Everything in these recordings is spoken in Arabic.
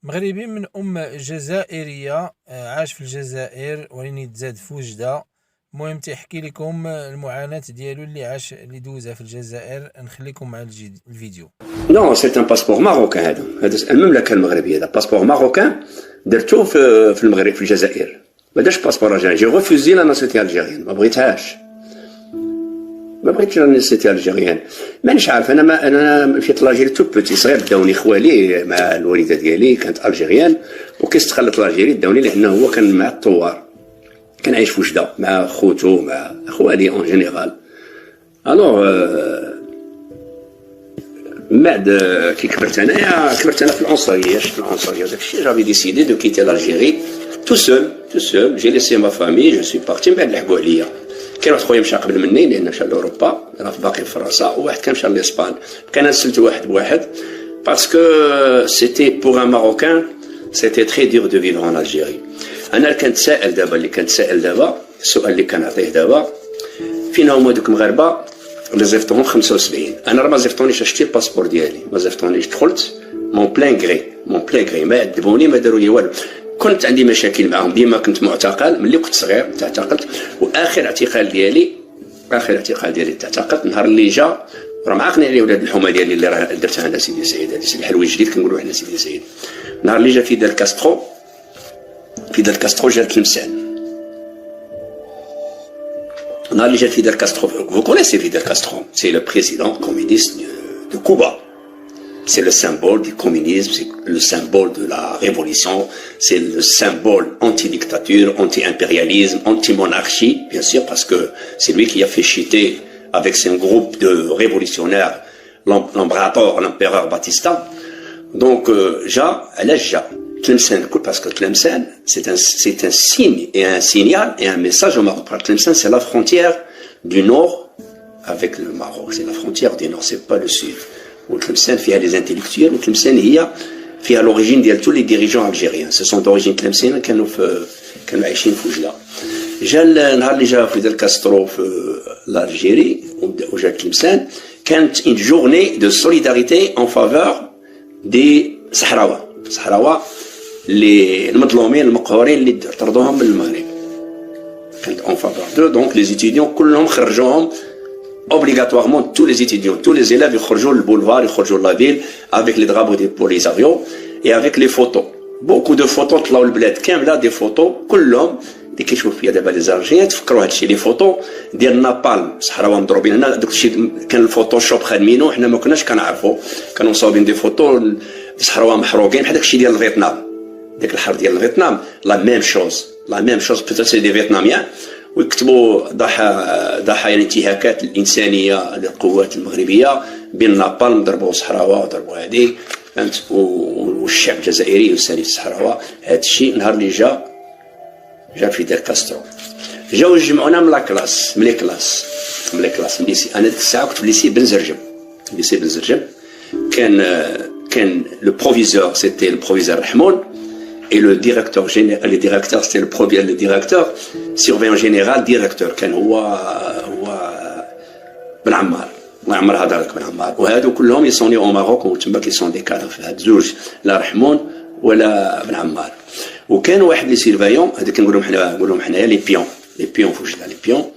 مغربي من جزائرية، عاش في الجزائر ولين تزاد في وجدة. المهم تيحكي لكم المعاناة ديالو اللي دوزها في الجزائر. نخليكم مع الفيديو. Non, c'est un passeport marocain هذا المملكة المغربية، هذا باسبور ماروكان درتو في المغرب في الجزائر. ما درتش باسبور الجزائري، جي ريفوزي لا ناسيوناليتي الجيريان، ما بغيتهاش. ما بغيتش لا ناسيوناليتي الجيريان، مانيش عارف. انا مشيت لالجيري تو بوتي صغير، داوني خوالي مع الوالده ديالي كانت الجيريان، وكي استقلت الجيري داوني لانه هو كان مع الثوار، كان عايش في وجده مع خوتو مع خوالي اون جينيرال. الوغ من بعد كي كبرت انايا في العنصريه، شفت العنصريه وداك الشيء. جافي ديسيدي دو كيتي لالجيري تو سول جي ليسي ما فامي جو سوي بارتي. من بعد لحقوا عليا، كاين واحد خويا مشى قبل مني لان مشى لاوروبا، راه باقي في فرنسا، وواحد كان مشى لاسبان. كان نسلت واحد بواحد باسكو سيتي بوغ ان ماروكان سيتي تري دور دو فيفر ان الجيري. انا كنتسائل دابا السؤال اللي كنعطيه دابا، فين هما دوك المغاربه اللي زيفتوهم 75؟ انا راه ما زيفتونيش، شتي الباسبور ديالي ما زيفتونيش، دخلت مون بلان غري، ما عذبوني ما داروا لي والو. كنت عندي مشاكل معهم، ديما كنت معتقل ملي كنت صغير، تعتقلت. واخر اعتقال ديالي تعتقلت نهار اللي جا. راه معاقني عليه ولاد الحومه ديالي اللي راه درتها انا سيدي سعيد، هذا سيدي الحلوي الجديد كنقولوا حنا سيدي سعيد. نهار اللي جا فيدال كاسترو جا تلمسان. Fidel Castro, vous connaissez Fidel Castro, c'est le président communiste de Cuba. C'est le symbole du communisme, c'est le symbole de la révolution, c'est le symbole anti-dictature, anti-impérialisme, anti-monarchie, bien sûr, parce que c'est lui qui a fait chuter avec son groupe de révolutionnaires l'empereur Batista. Donc, Tlemcen, parce que Tlemcen, c'est un signe et un signal et un message au Maroc. Tlemcen, c'est la frontière du nord avec le Maroc. C'est la frontière du nord, c'est pas le sud. Où Tlemcen, il y a les intellectuels, où Tlemcen, il y a l'origine de tous les dirigeants algériens. Ce sont d'origine Tlemcen qui nous عايشين في وجدة. جا النهار اللي جا فيدال كاسترو في l'Algérie, وجا تلمسان، كانت une journée de solidarité en faveur des صحراوة اللي المظلومين المقهورين اللي طردوهم من المغرب. كانت اون فافور دو، دونك لي زيتيديون كلهم خرجوهم اوبليغاتوارمون، تو لي زيتيديون تو لي زيلاف يخرجوا للبولفار، يخرجوا لافيل افيك لي درابو دي بوليزاريو اي افيك لي فوتو. بوكو دو فوتو طلعوا البلاد كامله، دي فوتو كلهم اللي كيشوف فيها دابا لي زارجيان تفكروا هادشي. لي فوتو ديال نابالم صحراوه مضروبين هنا، داك الشيء كان الفوتوشوب خادمينو، حنا ما كناش كنعرفوا، كانوا مصاوبين دي فوتو صحراوه محروقين بحال داكشي ديال فيتنام، ديك الحرب ديال فيتنام لا ميم شوز بيتر سي دي فيتناميان، ويكتبوا ضحايا الانتهاكات الانسانيه للقوات المغربيه بين نابالم ضربوا صحراوه وضربوا هذه، فهمت، والشعب الجزائري يساند الصحراوه. هذا الشيء نهار اللي جا فيدال كاسترو، جاو جمعونا من لاكلاس، من لي كلاس ليسي. انا ديك الساعه كنت في ليسي بن زرجم. كان le proviseur, c'était le proviseur Rahmoun, et le directeur c'était le directeur surveillant général directeur كان هو بن عمار. وعمر هضرك بن عمار، وهادو كلهم يصوني او ماروك، وتما كيصون دي كادر في هاد زوج، لا رحمون ولا بن عمار. وكان واحد لي سيرفايون، هذا كنقولهم حنايا لي بيون في وجدنا، لي بيون.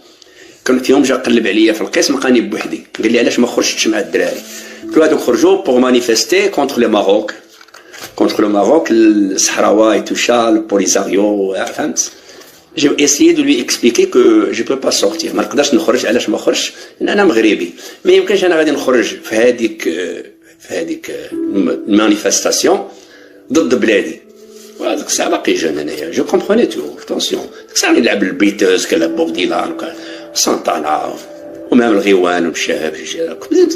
كان فيهم جا قلب عليا في القسم، لقاني بوحدي، قال لي علاش ما خرجتش مع الدراري؟ قلت له هادوك خرجوا بور مانيفيستي كونتر لو ماروك الصحراوي توشا البوليزاريو، فهمت. j'ai essayé de lui expliquer que je peux pas sortir، ما نقدرش نخرج. علاش ما خرجش؟ لان انا مغربي، ما يمكنش انا غادي نخرج في هذيك المانيفيستاسيون ضد بلادي. وهذاك الساعه باقي جون انايا، جو كومبروني تو اتونسيون. ديك الساعه نلعب البيتوز، كنلعب بوب ديلان سانتانا ومام الغيوان والشهاب.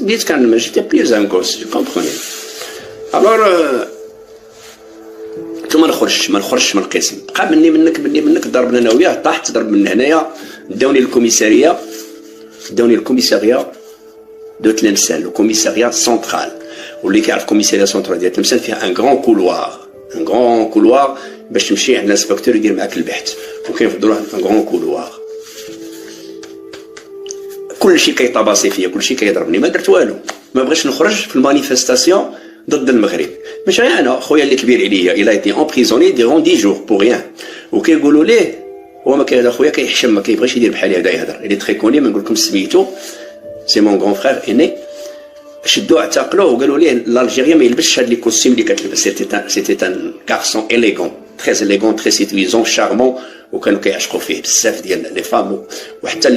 بديت كان جيتي بليز ان كوس، جو كومبروني. الوغ ما نخرجش من القسم، بقى مني منك ضربنا انا وياه، طاحت ضرب من هنايا، داوني الكوميساريا دو تلمسان، لو كوميساريا سنترال. واللي كيعرف كوميساريا سنترال ديال تلمسان فيها ان غران كولوار باش تمشي عند الانسبكتور يدير معاك البحث، وكينفضلوا ان غران كولوار. كلشي كيطاباسي فيا، كلشي كيضربني، ما درت والو، ما بغيتش نخرج في المانيفيستاسيون ضد المغرب. مش انا خويا اللي كبير عليا الى ايتي امبريزوني ديغون 10 جور بور ريان، وكيقولوا ليه هو ما كاين خويا كيحشم ما كيبغيش يدير بحال هذا يهضر. اللي تري كوني ما نقول لكم سميتو سي مون غون فرير ايني، شدوه اعتقلوه وقالوا ليه الالجيريا ما يلبسش هاد لي كوستيم اللي كتلبس. سيتي ان كارسون اليغون تري اليغون تري سيتويزون شارمون، وكانوا كيعشقوا فيه بزاف ديال لي فام، وحتى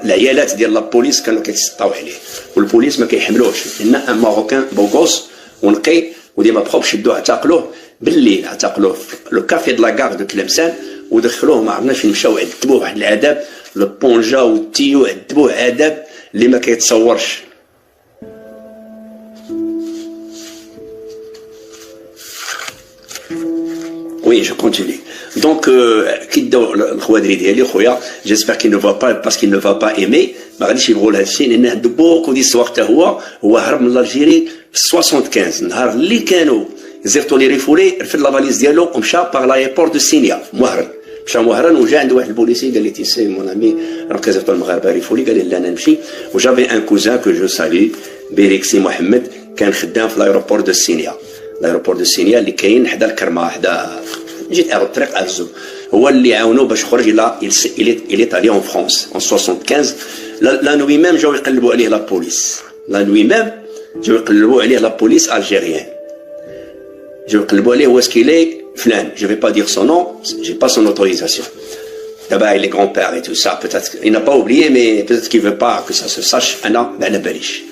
العيالات ديال لابوليس كانوا كيتسطاو عليه، والبوليس ما كيحملوش لان ان ماروكان بوغوس ونقي وديما بروب. شدوه اعتقلوه بالليل، اعتقلوه في لو كافي دو لا غار دو تلمسان ودخلوه ما عرفناش فين مشاو، عذبوه واحد العذاب البونجا والتيو، عذبوه عذاب اللي ما كيتصورش. Oui, je continue. Donc, qui dans le quadri d'Eli, j'espère qu'il ne va pas, parce qu'il ne va pas aimer. Maradis, il roule à Chine, il y a beaucoup d'histoires ou Harab l'Algérie, 75. Nahar Likano, Zerto les refoulés, il fait la valise dialogue, on chante par l'aéroport de Sinia, Mohran. مشى مهران وجا عنده واحد البوليسي قال لي تيسي مون امي راه كازرتو المغاربه ريفولي، قال لي لا انا نمشي. وجافي ان كوزان كو جو سالي بيريكسي محمد، كان خدام في لايروبور دو سينيا، لايروبور دو سينيا اللي كاين حدا الكرمه حدا جيت على الطريق ازو، هو اللي عاونو باش خرج الى طالي اون فرونس اون 75. لا نوي ميم جاو يقلبوا عليه لا بوليس، لا نوي ميم جاو يقلبوا عليه لا بوليس الجيريان، جاو يقلبوا عليه هو سكيلي فلان. Je vais pas dire son nom, j'ai pas son autorisation. D'abord il est grand-père et tout ça, peut-être il n'a pas oublié, mais peut-être qu'il veut pas que ça se sache. انا ما على باليش،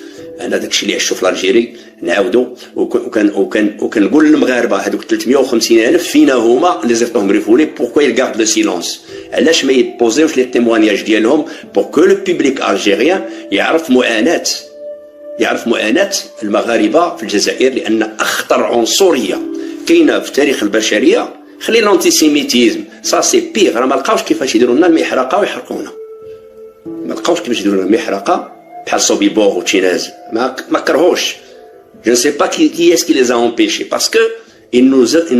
انا داكشي اللي عشتو في الجيري نعاودو. وكنقول للمغاربه هذوك 350,000 فينا هما اللي زرتوهم ريفولي، بوركو يغارد لو سيلونس، علاش ما يبوزيوش لي تيموانياج ديالهم بوركو لو بوبليك الجيريان يعرف معاناه المغاربه في الجزائر، لان اخطر عنصريه كاينه في تاريخ البشريه. خلي الانتيسيميتيزم سا سي بيغ، راه ما لقاوش كيفاش يديروا لنا المحرقه ويحرقونا، ما لقاوش كيفاش يديروا لنا المحرقه بحال صوبيبور وتشيناز، ما كرهوش. Je ne sais pas qui est-ce qui les a empêchés parce que ils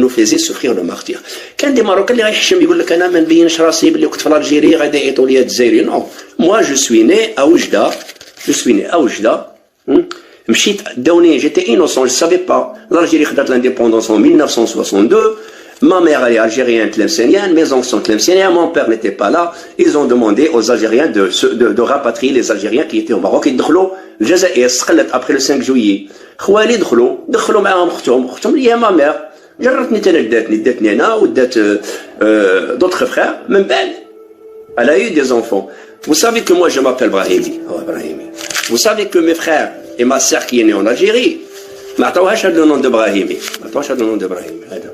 nous faisaient souffrir le martyr. كان دي ماروكان اللي غيحشم يقول لك انا ما نبينش راسي باللي كنت في الجيري غادي يعيطوا لي الجزائري. نو، موا جو سوي ني ا وجده، مشيت داوني جيتي انوسون، جو سافي با. الجيري خدات لانديبوندونس en 1962. Ma mère elle est algérienne tlemcenienne, mes oncles sont tlemceniens, mon père n'était pas là. Ils ont demandé aux Algériens de rapatrier les Algériens qui étaient au Maroc. Ils دخلوا الجزائر استقلت après le 5 juillet. خوالي دخلوا معاهم اختهم اللي هي ما مير. جرتني انا داتني انا ودات d'autres frères. من بعد elle a eu des enfants. Vous savez que moi je m'appelle Brahimi. Vous savez que mes frères et ma sœur qui est née en Algérie ما عطاوهاش هذا النون دو ابراهيمي،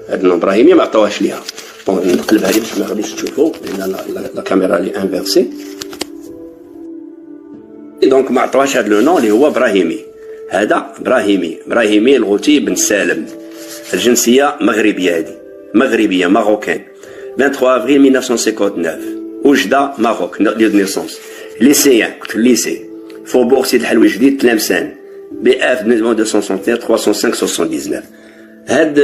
هذا النون ابراهيمي ما عطاوهاش ليها. نقلبها لي باش ما غاديش تشوفوا لان لا كاميرا لي انفيرسي. دونك ما عطاوهاش هذا النون اللي هو ابراهيمي. هذا ابراهيمي الغوتي بن سالم، الجنسيه مغربيه، هذه مغربيه ماروكان. 23 افريل 1959 وجده ماروك ديال نيسونس. ليسيان كنت في الليسي فوبور سيد الحلوي جديد تلمسان BF 261 305 79. هاد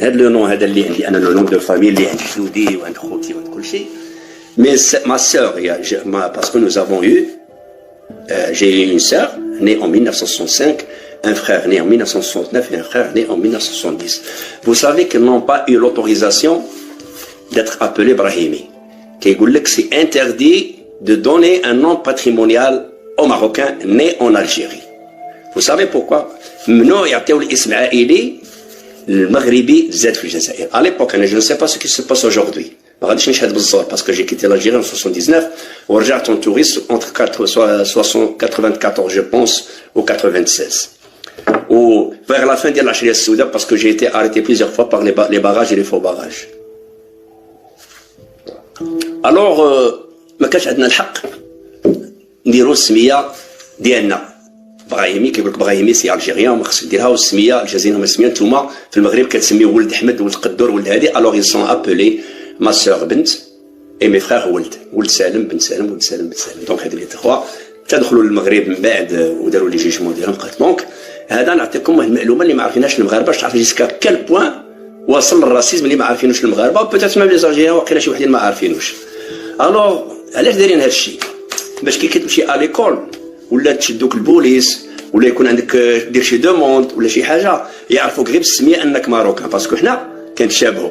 لو نون هذا اللي عندي انا، لو نون دو فامي اللي عند جدودي وعند خوتي وعند كل شيء. مي ما سور parce que nous avons eu j'ai eu une sœur née en 1965, un frère né en 1969 et un frère né en 1970. Vous savez qu'ils n'ont pas eu l'autorisation d'être appelés Brahimi. كيقول لك c'est interdit de donner un nom patrimonial aux Marocains nés en Algérie. Vous savez pourquoi? ممنوع يعطيو الاسم عائلي المغربي زاد في الجزائر. À l'époque, je ne sais pas ce qui se passe aujourd'hui. ما غاديش نشهد بالزور parce que j'ai quitté l'Algérie en 79 ورجعت en touriste entre 94 je pense ou 96. Ou vers la fin ديال العشرية السوداء parce que j'ai été arrêté plusieurs fois par les barrages et les faux barrages. Alors ما كانش عندنا الحق نديروا السمية ديالنا. براهيمي كيقول لك براهيمي سي الجيريان وما خصك ديرها، والسميه الجزائريين هما السميه. نتوما في المغرب كتسميو ولد احمد ولد قدور ولد هادي. الوغ ils sont appelés ما سور بنت اي مي فخار ولد سالم بن سالم ولد سالم بن سالم. دونك هاد لي تخوا تدخلوا للمغرب من بعد وداروا لي جيجمون ديالهم. دونك هذا نعطيكم واحد المعلومه اللي ما عارفينهاش المغاربه باش تعرفوا جيسكا كال بوان وصل الراسيزم اللي ما عارفينوش المغاربه، بوتيت ميم لي زالجيريان واقيلا شي وحدين ما عارفينوش. الوغ علاش دايرين هاد الشيء؟ باش كي كتمشي اليكول ولا تشدوك البوليس ولا يكون عندك دير شي دوموند ولا شي حاجه يعرفوك غير بالسميه انك ماروكان باسكو حنا كنتشابهوا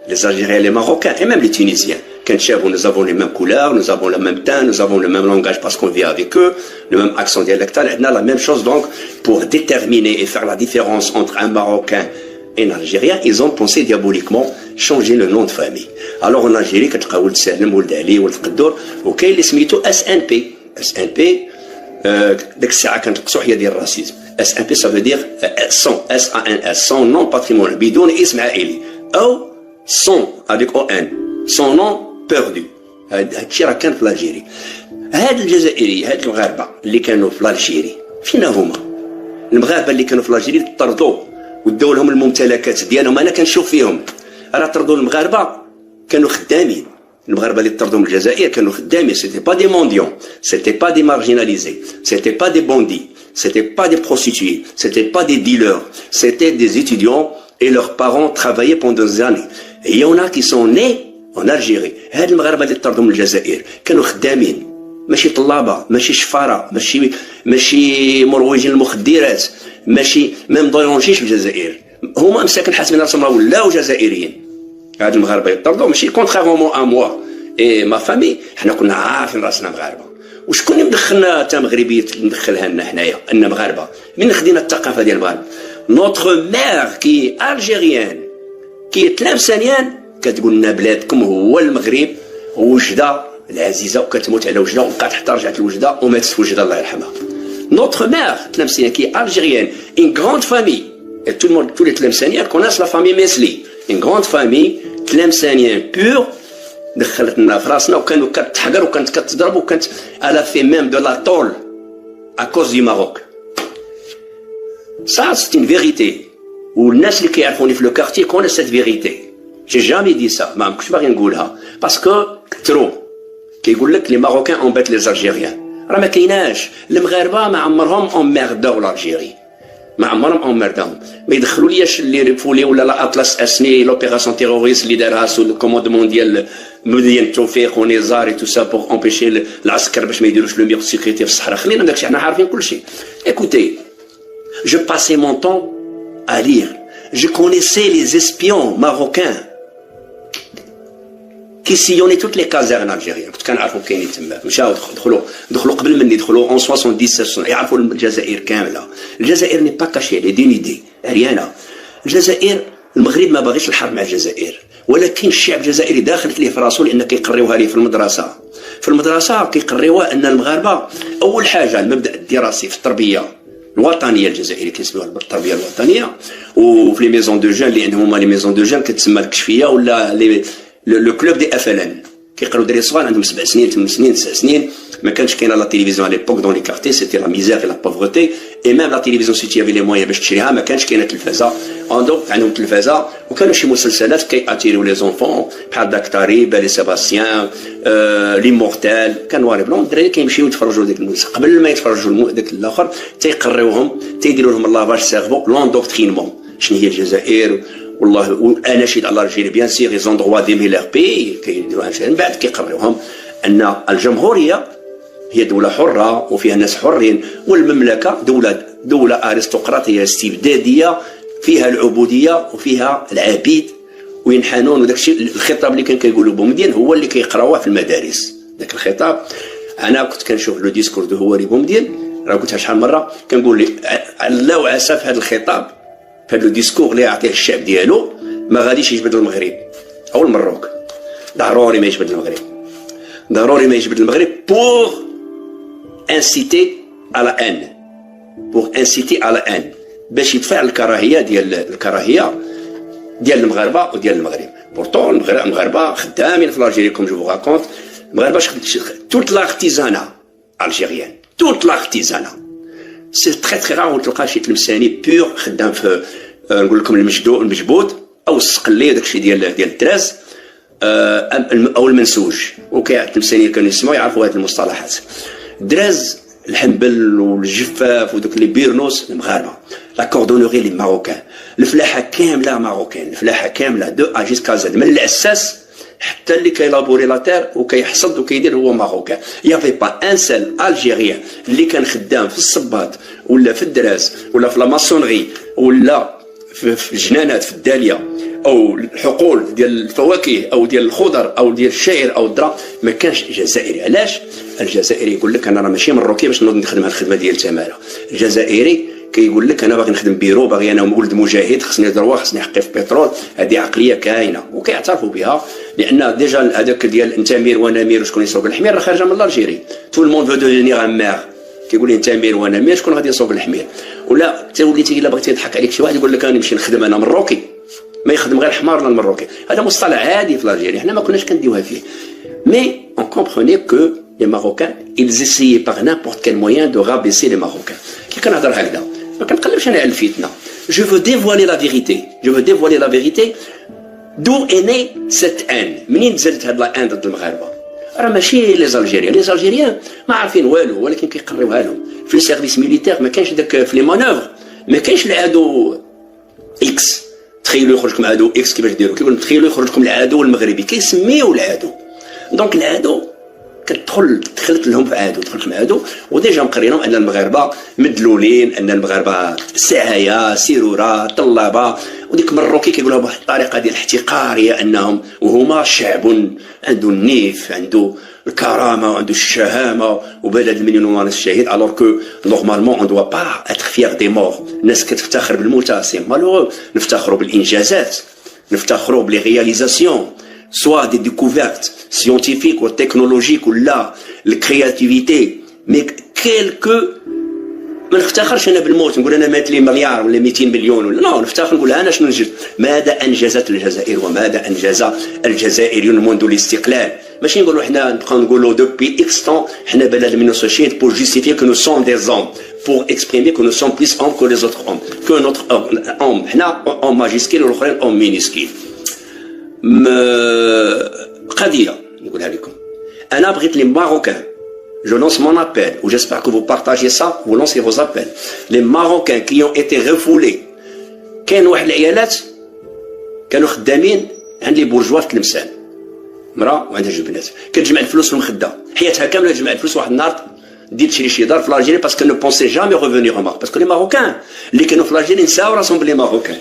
لي زالجيريان لي ماروكان اي ميم لي تونيزيان كنتشابهوا nous avons les mêmes couleurs nous avons le même teint nous avons le même langage parce qu'on vit avec eux le même accent dialectal عندنا la même chose donc pour déterminer et faire la différence entre un marocain et un algérien ils ont pensé diaboliquement changer le nom de famille alors en Algérie كتلقى ولد سالم ولد علي ولد قدور وكاين اللي سميتو SNP ديك الساعه كانت القصوحيه ديال الراسيزم SNP ça veut dire son nom patrimonial بدون اسم عائلي او son avec ON son nom perdu هادشي راه كان في الجزائر هاد الجزائري هاد المغاربه اللي كانوا في الجزائر فين هما المغاربه اللي كانوا في الجزائر طردوا وداو لهم الممتلكات ديالهم انا كنشوف فيهم راه طردوا المغاربه كانوا خدامين المغاربه اللي طردوا من الجزائر كانوا خدامين سيتي با دي مونديون سيتي با دي مارجيناليزي سيتي با دي بوندي سيتي با دي بروستيتوي سيتي با دي ديلر سيتي دي étudiants et leurs parents travaillaient pendant des années et il y en a qui sont nés en Algérie هاد المغاربه اللي طردوا من الجزائر كانوا خدامين ماشي طلابه ماشي شفاره ماشي مروجين المخدرات ماشي ما مضيونجيش في الجزائر هما مساكن حاسبين راسهم راه ولاو جزائريين هاد المغاربه يطردوا ماشي كونتريرمون ا موا اي ما فامي حنا كنا عارفين راسنا مغاربه وشكون اللي مدخلنا تا مغربيه ندخلها لنا حنايا ان مغاربه من خدينا الثقافه ديال المغرب نوتر مير كي الجيريان كي تلامسانيان كتقول لنا بلادكم هو المغرب وجده العزيزه وكتموت على وجده وبقات حتى رجعت لوجده وماتت في وجده الله يرحمها نوتر مير تلامسانيان كي الجيريان ان غراند فامي tout le monde tous les تلامسانيان connaissent la famille Mesli une grande famille تلامسانيان بور دخلتنا في راسنا وكانوا كتحقر وكانت كتضرب وكانت على في ميم دو لا طول à cause du Maroc ça c'est une vérité والناس اللي كيعرفوني في لو كارتي connaissent cette vérité j'ai jamais dit ça ما كنتش باغي نقولها باسكو كثروا كيقول لك لي ماروكان امبات لي الجيريان راه ما كايناش المغاربه ما عمرهم امرداو الجيري ما عمرهم امرداهم ما يدخلوا لياش اللي ريفولي ولا لا اطلس اسني لوبيراسيون تيروريست اللي دارها سو الكوموندمون ديال مدين توفيق ونزار تو سا بور امبيشي العسكر باش ما يديروش لو ميغ سيكريتي في الصحراء خلينا داكشي حنا عارفين كلشي écoutez je passais mon temps à lire je connaissais les espions marocains qui sillonnaient toutes les casernes algériennes كنت كنعرفوا كاينين تما مشاو دخلوا قبل مني دخلوا en 77 يعرفوا الجزائر كامله الجزائر ني با كاشي لي دين ايدي عريانه الجزائر المغرب ما باغيش الحرب مع الجزائر ولكن الشعب الجزائري داخلت ليه في راسو لان كيقريوها ليه في المدرسه كيقريوها ان المغاربه اول حاجه المبدا الدراسي في التربيه الوطنيه الجزائريه كيسموها التربيه الوطنيه وفي لي ميزون دو جون اللي عندهم هما لي ميزون دو جون كتسمى الكشفيه ولا لو كلوب دي افلان كيقراو دري صغار عندهم 7 سنين 8 سنين 9 سنين ما كانش كاينه لا تيليفزيون على ليبوك دون لي كارتي سيتي لا ميزير لا بوفرتي اي ميم لا تيليفزيون سيتي افي لي مويان باش تشريها ما كانش كاينه تلفازه عندهم تلفازه وكانوا شي مسلسلات كياتيريو لي زونفون بحال داكتاري بالي سيباستيان لي مورتال كان نوار بلون الدراري كيمشيو يتفرجوا ديك المسلسل قبل ما يتفرجوا داك الاخر تيقريوهم تيديروا لهم لافاج سيرفو لوندوكترينمون شنو هي الجزائر والله والاناشيد على الجزائر بيان سيغ ايزون دروا ديمي ليغ بي كيديروا اناشيد من بعد كيقريوهم ان الجمهوريه هي دوله حره وفيها ناس حرين والمملكه دوله ارستقراطيه استبداديه فيها العبوديه وفيها العبيد وينحنون وداك الشيء الخطاب اللي كان كيقولوا بومدين هو اللي كيقراوه في المدارس داك الخطاب انا كنت كنشوف لو ديسكور دو هواري بومدين راه قلتها شحال مره كنقول لي الله وعسى في هذا الخطاب في هذا الديسكور اللي يعطيه الشعب ديالو ما غاديش يجبد المغرب او المروك ضروري ما يجبد المغرب pour inciter à la haine باش يدفع الكراهيه ديال المغاربه وديال المغرب بورتون المغاربه خدامين في الجزائر كوم جو راكونت المغاربه توت لارتيزانا الجيريان توت لارتيزانا سي تري تري راه تلقى شي تلمساني بيور خدام في نقول لكم المجبود او السقلي وداكشي ديال الدراز او المنسوج التلمسانيين كانوا يسمعوا يعرفوا هذه المصطلحات دراز الحنبل والجفاف ودوك لي بيرنوس المغاربه لا كوردونوري لي ماروكان الفلاحه كامله ماروكان الفلاحه كامله دو ا جيسكا زد من الاساس حتى اللي كيلابوري لا تير وكيحصد وكيدير هو ماروكان. يافي با ان سيل الجيريان اللي كان خدام في الصباط ولا في الدراس ولا في لا ماسونغي ولا في الجنانات في الداليه او الحقول ديال الفواكه او ديال الخضر او ديال الشعير او الذره، ما كانش جزائري. علاش؟ الجزائري يقول لك انا راه ماشي مروكي باش نوض نخدم هذه الخدمه ديال تماره. الجزائري كيقول لك انا باغي نخدم بيرو، باغي انا ولد مجاهد، خصني ذروه، خصني حقي في بترول. هذه عقليه كاينه وكيعترفوا بها، لان ديجا هذاك ديال انت مير وانا مير وشكون يسوق الحمير راه خارجه من الجيري. تو الموند فو ديفينيغ ان مير، كيقول لي انت مير وانا مير، شكون غادي يسوق الحمير؟ ولا توليتي الا بغيتي يضحك عليك شي واحد يقول لك انا نمشي نخدم انا مروكي، ما يخدم غير الحمار ولا المروكي. هذا مصطلح عادي في الجيري، حنا ما كناش كنديوها فيه. مي اون كومبروني كو لي ماروكان ils essayaient par n'importe quel moyen de rabaisser les Marocains. كي كنهضر هكذا ما كنقلبش انا على الفتنه. Je veux dévoiler la vérité. Je veux dévoiler la vérité. D'où est née cette haine؟ منين نزلت هاد لا haine ضد المغاربه؟ راه ماشي لي زالجيريان، لي زالجيريان ما عارفين والو، ولكن كيقريوها لهم في السيرفيس ميليتير. ما كانش داك في لي مانوفر، ما كانش العدو اكس. تخيلوا يخرجكم عدو اكس كيفاش ديروا؟ كيقول تخيلوا يخرجكم العدو المغربي، كيسميو العدو. دونك العدو دخلت لهم في عدو، دخلت لهم عدو. وديجا مقرينهم ان المغاربه مدلولين، ان المغاربه سعايا سيرورا طلابه. وديك مروكي كيقولوها بواحد الطريقه ديال الاحتقار، هي انهم وهما شعب عنده النيف، عنده الكرامه وعنده الشهامه وبلد المليون ونص شهيد. الوغ كو نورمالمون اون دوا با اتر فيير دي مور. الناس كتفتخر بالموتى، سي مالوغو. نفتخروا بالانجازات، نفتخروا بلي رياليزاسيون، soit des découvertes scientifiques ou technologiques ou là, la créativité, mais quelques ما نفتخرش انا بالموت نقول انا مات لي مليار ولا 200 مليون ولا لا، نفتخر نقول انا شنو نجد، ماذا انجزت الجزائر وماذا انجز الجزائريون منذ الاستقلال. ماشي نقولوا حنا نبقاو نقولوا دوبي اكس طون حنا بلد من الشهيد pour justifier que nous sommes des hommes, pour exprimer que nous sommes plus hommes que les autres hommes, que notre homme حنا homme majuscule والاخرين homme minuscule. قضيه نقولها لكم، انا بغيت لي ماروكان. Je lance mon appel, ou j'espère que vous partagez ça, vous lancez vos appels. Les Marocains qui ont été refoulés, كانوا واحد العيالات كانوا خدامين عند لي بورجوا في تلمسان، مرا وعندها جوج بنات، كتجمع الفلوس في المخده، حياتها كامله تجمع الفلوس. واحد النهار دير تشري شي دار في الجيري باسكو نو بونسي جامي ريفونيغ au Maroc، باسكو لي ماروكان اللي كانوا في الجيري نساو راسهم بلي ماروكان.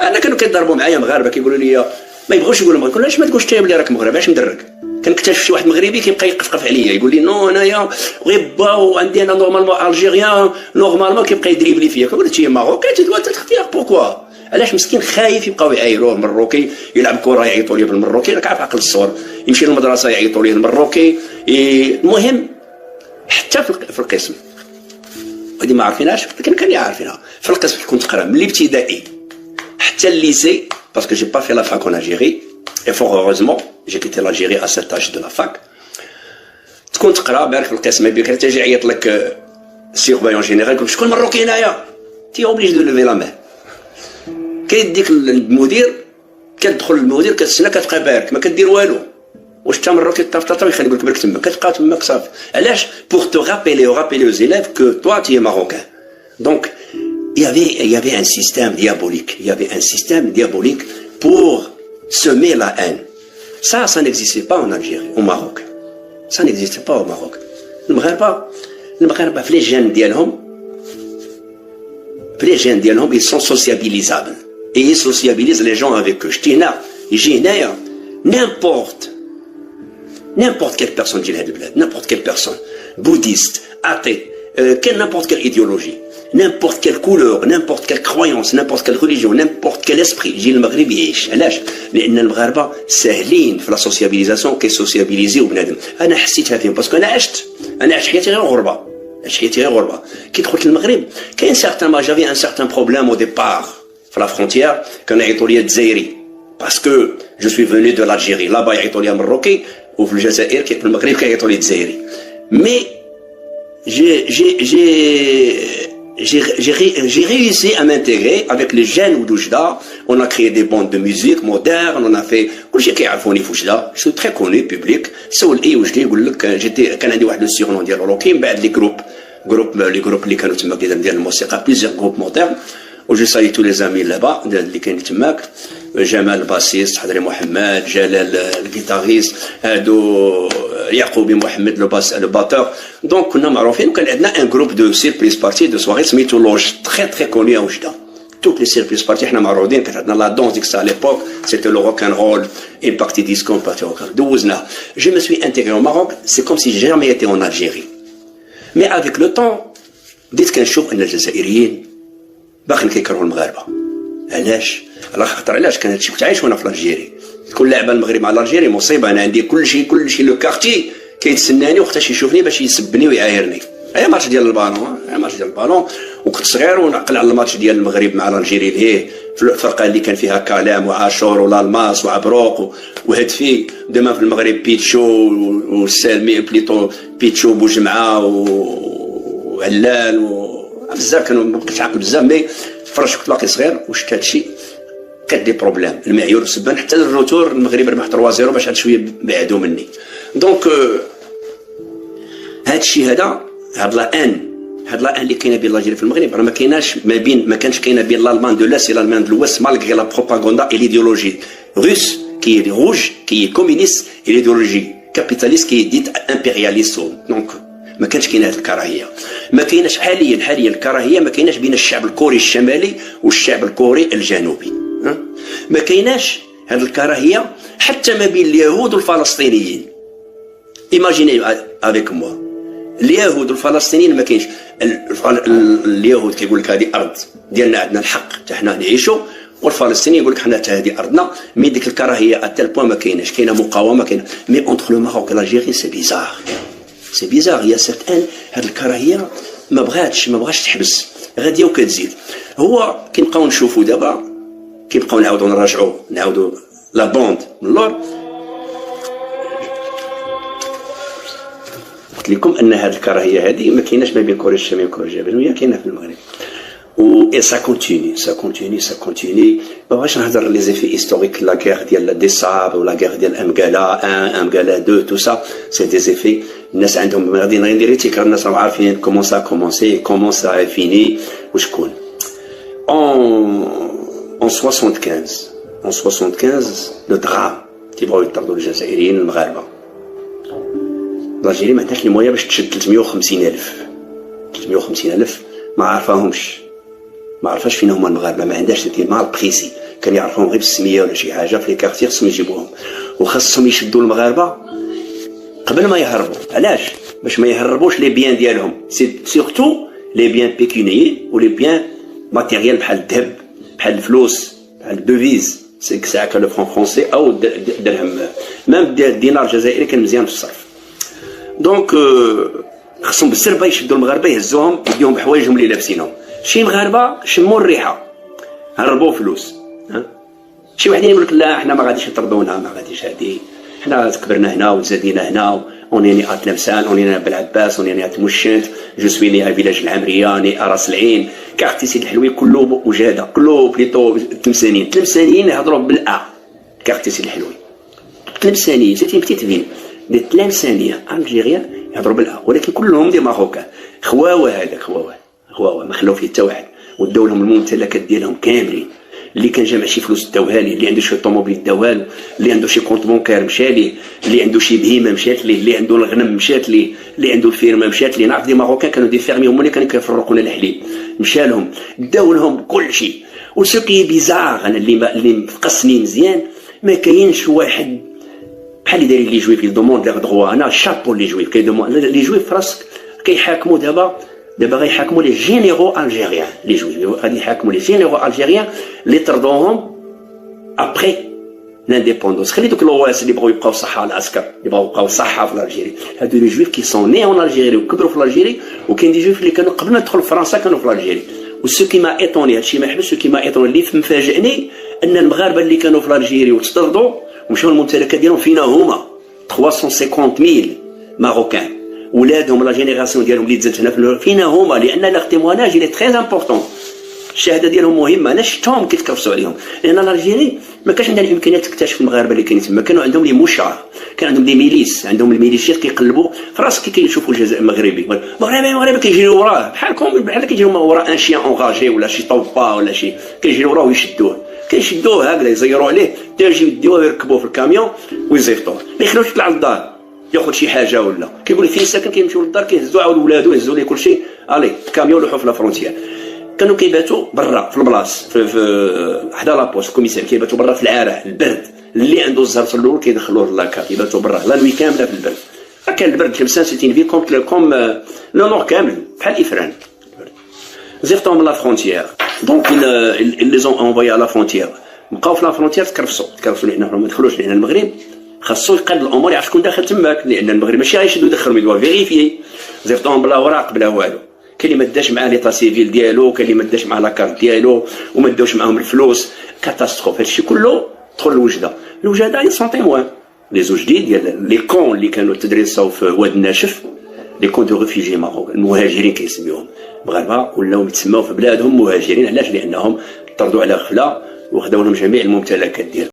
انا كانوا كيضربوا معايا مغاربه كيقولوا لي ما يبغوش يقولوا مغربي، علاش ما تقولش انت بلي راك مغربي، علاش مدرك؟ كنكتشف شي واحد مغربي كيبقى يقفقف عليا يقول لي نو انايا غير با وعندي انا نورمالمون الجيريان، نورمالمون كيبقى يدريبلي فيا. كنقول له تي ماروكي تدوا تختار بوكوا، علاش مسكين خايف يبقاو يعايروه مروكي، يلعب كره يعيطوا ليه بالمروكي، راك عارف عقل الصور، يمشي للمدرسه يعيطوا ليه المروكي. المهم حتى في القسم هذه ما عارفينهاش، لكن كان عارفينها. في القسم كنت نقرا من الابتدائي حتى الليسي، باسكو جي با في لا فاك اون الجيري. Et fort heureusement, j'ai quitté l'Algérie à cet âge de la fac. تكون تقرا بارك في القسم بكري تجي يعيط لك السيرفايون جينيرال يقول شكون مروكي هنايا؟ تي اوبليج دو ليفي لا مان. كيديك المدير، كتدخل المدير كتسنى كتبقى بارك ما كدير والو. واش انت مروكي طاف يخلي يقول لك بارك تما كتبقى تماك صافي. علاش؟ pour te rappeler aux élèves que toi tu es marocain. Donc il y avait un système diabolique. Il y avait un système diabolique pour semer la haine. Ça n'existait pas en Algérie, au Maroc. Ça n'existait pas au Maroc. المغاربة في les gènes ديالهم ils sont sociabilisables et ils sociabilisent les gens avec eux. يجي هنايا n'importe quelle personne ديال هاد البلاد، n'importe quelle personne bouddhiste, athée, n'importe quelle idéologie, n'importe quelle couleur, n'importe quelle croyance, n'importe quelle religion, n'importe quel esprit يجي المغرب يعيش. علاش؟ لان المغاربه ساهلين في لا سوسيابيليزاسيون، كيسوسيابيليزيو بنادم. انا حسيتها فيهم باسكو انا عشت حياتي غير غربه، كي دخلت المغرب كاين سارتان ما جافي ان سارتان بروبليم او ديبار في لا فرونتيير، كانوا يعيطوا لي الجزائري باسكو جو سوي فوني دو لالجيري، لابا يعيطوا لي مروكي، وفي الجزائر في المغرب كيعيطوا لي الجزائري. مي j'ai réussi à m'intégrer avec les jeunes d'Oujda. On a créé des bandes de musique modernes, on a fait كلشي كيعرفوني في وجدة، je suis très connu public. سول اي وجدي يقول لك كان عندي واحد لو سيرنون ديال روكي. من بعد لي جروب اللي كانوا تما ديال الموسيقى بليزيور جروب مودرن. وجو سالي تو لي زامي لابا اللي كاين تماك، جمال الباسيست، حضري محمد، جلال الجيتاريست، هادو يعقوبي محمد لو باتور. دونك كنا معروفين، وكان عندنا ان جروب دو سيربريز بارتي دو سواري سميتو لوج تري تري كوني وجده. Toutes les surprises parties, حنا معروضين، كانت عندنا لا دونس ديك الساعه à l'époque, c'était le rock and roll, une partie disco, une partie rock and roll. دوزنا. Je me suis intégré au Maroc, c'est comme si j'ai jamais été en Algérie. Mais avec le temps, بديت كنشوف ان الجزائريين باقيين كيكرهوا المغاربه. علاش؟ على خاطر علاش كان هادشي كنت عايش وانا في الجيري. كل لعبه المغرب مع الجيري مصيبه، انا عندي كل شيء لو كارتي كيتسناني وقتاش يشوفني باش يسبني ويعايرني. اي ماتش ديال البالون، وكنت صغير ونعقل على الماتش ديال المغرب مع الجيري اللي في الفرقه اللي كان فيها كلام وعاشور والالماس وعبروق وهدفي. دما في المغرب بيتشو والسالمي بليطو، بيتشو بوجمعه وعلال بزاف كانوا ما كنتش عاقل بزاف. مي فرش كنت باقي صغير وشفت هادشي كان دي بروبليم. المعيور سبان حتى الروتور المغرب ربح 3-0 باش عاد شويه بعدوا مني. دونك هادشي هذا هاد اللي كاينه بين الجيري في المغرب راه ما كانش كاينه بين الالمان دو لاس والالمان دو الوست، مالغري لا بروباغندا اي ليديولوجي روس كي est rouge كي est communiste et l'idéologie capitaliste qui est dite impérialiste. دونك ما كانش كاين هذه الكراهيه. ما كايناش حاليا الكراهيه ما كايناش بين الشعب الكوري الشمالي والشعب الكوري الجنوبي. ما كايناش هذه الكراهيه حتى ما بين اليهود والفلسطينيين. ايماجيني افيك موا اليهود والفلسطينيين ما كاينش. اليهود كيقول لك هذه ارض ديالنا، عندنا الحق حتى حنا نعيشوا، والفلسطيني يقول لك حنا حتى هذه ارضنا. مي ديك الكراهيه اتل بوان ما كايناش، كاينه مقاومه كاينه. مي اونتر لو ماروك و الجيري سي بيزار، سي بيزار. يا سيرتان هذه الكراهيه ما بغاش تحبس، غاديه وكتزيد. هو كنبقاو نشوفوا دابا، كنبقاو نعاودوا لا بوند من اللور. قلت لكم ان هذه الكراهيه هذه ما كايناش ما بين كوريا الشماليه وكوريا الجنوبيه، كاينه في المغرب. و سا كونتيني. ما بغاش نهضر لي زيفي هيستوريك، لا غير ديال دي صاب ولا غير ديال امكالا 1 امكالا 2 تو سا سي دي زيفي. الناس عندهم غادي ندير تيكرار، الناس راهم عارفين كومون سا كومونسي كومون سا فيني وشكون. en 75 لو درام تيبغيو يطردوا الجزائريين المغاربه. الجزائريين ما عندهاش لي مويا باش تشد 350,000 ما عارفاش فين هما المغاربه، ما عندهاش ديك المال بريسي. كان يعرفوهم غير بالسميه ولا شي حاجه في لي كارتير، خصهم يجيبوهم وخاصهم يشدوا المغاربه قبل ما يهربوا. علاش؟ باش ما يهربوش لي بيان ديالهم، سي سورتو لي بيان بيكونيي ولي بيان ماتيريال بحال الذهب بحال الفلوس بحال الدوفيز. سي ساعه كان لو فرون فرونسي او درهم، ميم الدينار الجزائري كان مزيان في الصرف. دونك خصهم بالسربه يشدوا المغاربه يهزوهم يديهم بحوايجهم اللي لابسينهم. شي مغاربه شموا الريحه هربوا فلوس. شي واحد يقول لك لا حنا ما غاديش يطردونا، ما غاديش هادي، حنا تكبرنا هنا وتزادينا هنا، اونيني اتلمسان، اونيني بالعباس، اونيني اتمشنت، جو سوي ني ا فيلاج العمريه، ني راس العين، كارتي سيدي الحلوي كله وجاده، كله بليطو تلمسانيين يهضروا بالا. كارتي سيدي الحلوي تلمسانيين، سيتي بتيت فين دي تلمسانيه الجيريان يهضروا بالا، ولكن كلهم دي ماروكان. خواوه هذاك خواوه ما خلاو فيه حتى واحد، وداو لهم الممتلكات ديالهم كاملين. اللي كان جامع شي فلوس داوها ليه، اللي عنده شي طوموبيل داوها له، اللي عنده شي كونت بونكير مشى ليه، اللي عنده شي بهيمه مشات ليه، اللي عنده الغنم مشات ليه، اللي عنده الفيرما مشات ليه. نعرف دي ماروكان كانوا دي فيرمي هما اللي كانوا كيفرقوا لنا الحليب، مشى لهم داو لهم كل شيء. وسو كي بيزار انا اللي مفقسني مزيان، ما كاينش واحد بحال اللي دايرين لي جويف يدوموند لي دروا. انا شابو لي جويف كيدوموند لي جويف راسك كيحاكموا دابا غيحاكموا لي جينيرو الجيريان. لي جويف غادي يحاكموا لي جينيرو الجيريان اللي طردوهم ابري لانديبوندونس. خلي دوك الواس اللي بغاو يبقاو صحه العسكر، اللي بغاو يبقاو صحه في الجيري، هادو لي جويف كي سون ني اون الجيري وكبروا في الجيري. وكاين دي جويف اللي كانوا قبل ما يدخلوا فرنسا كانوا في الجيري. وسو كي ما ايطوني هادشي ما حبس، كي ما ايطوني اللي مفاجئني ان المغاربه اللي كانوا في الجيري وتطردوا ومشاو الممتلكات ديالهم فينا هما 350,000 ماروكان، ولادهم لا جينيراسيون ديالهم اللي تزادت هنا فينا هما. لان لاغتيموناج اللي تري امبورطون، الشهاده ديالهم مهمه. انا شفتهم كيتكرفسوا عليهم، لان الجزائري ما كانش عندها الامكانيات تكتشف المغاربه اللي كاينين تما. كانوا عندهم لي مشاع، كان عندهم دي ميليس، عندهم الميليشيات كيقلبوا في راسك كي كيشوفوا الجزائر مغربي مغربي كيجريو وراه بحال كيجريو وراه ان شيان اونغاجي ولا شي طوبا ولا شي، كيجريو وراه ويشدوه هكذا، يزيروا عليه حتى يجيو يديوه ويركبوه في الكاميون ويزيفطوه، ما يخلوش يطلع للدار ياخذ شي حاجه ولا كيقول لك فين ساكن، كيمشيو للدار كيهزوا عاود ولادو يهزوا ليه كلشي الي الكاميون يروحوا في لا فرونتيير. كانوا كيباتوا برا في البلاص في حدا لابوست الكوميسار، كيباتوا برا في العرق البرد، اللي عنده الزهر في الاول كيدخلوه لاكا يباتوا برا لا نوي كامله في البرد. كان البرد تلمسان سيتين في كوم لو نور كامل بحال الافران. زيفتهم من لا فرونتيير دونك لي زون انفوي على لا فرونتيير، بقاو في لا فرونتيير تكرفسوا لهنا ما دخلوش لهنا. المغرب خاصو يقاد الامور، يعرف شكون داخل تماك، لان المغرب ماشي غيشدو يدخلهم، يدوا فيريفي. زيفتهم بلا اوراق بلا والو، كاين اللي ما داش معاه ليطا سيفيل ديالو، كاين اللي ما داش معاه لاكارت ديالو وما داوش معاهم الفلوس. كاتاستروف هادشي كله دخل الوجده هي سون تيموان. لي زوج ديال لي كون اللي كانوا تدريساو في واد الناشف، لي كون دو ريفوجي ماروك، المهاجرين كيسميوهم مغاربه، ولاو يتسماو في بلادهم مهاجرين. علاش؟ لانهم طردوا على غفله وخداو لهم جميع الممتلكات ديالهم.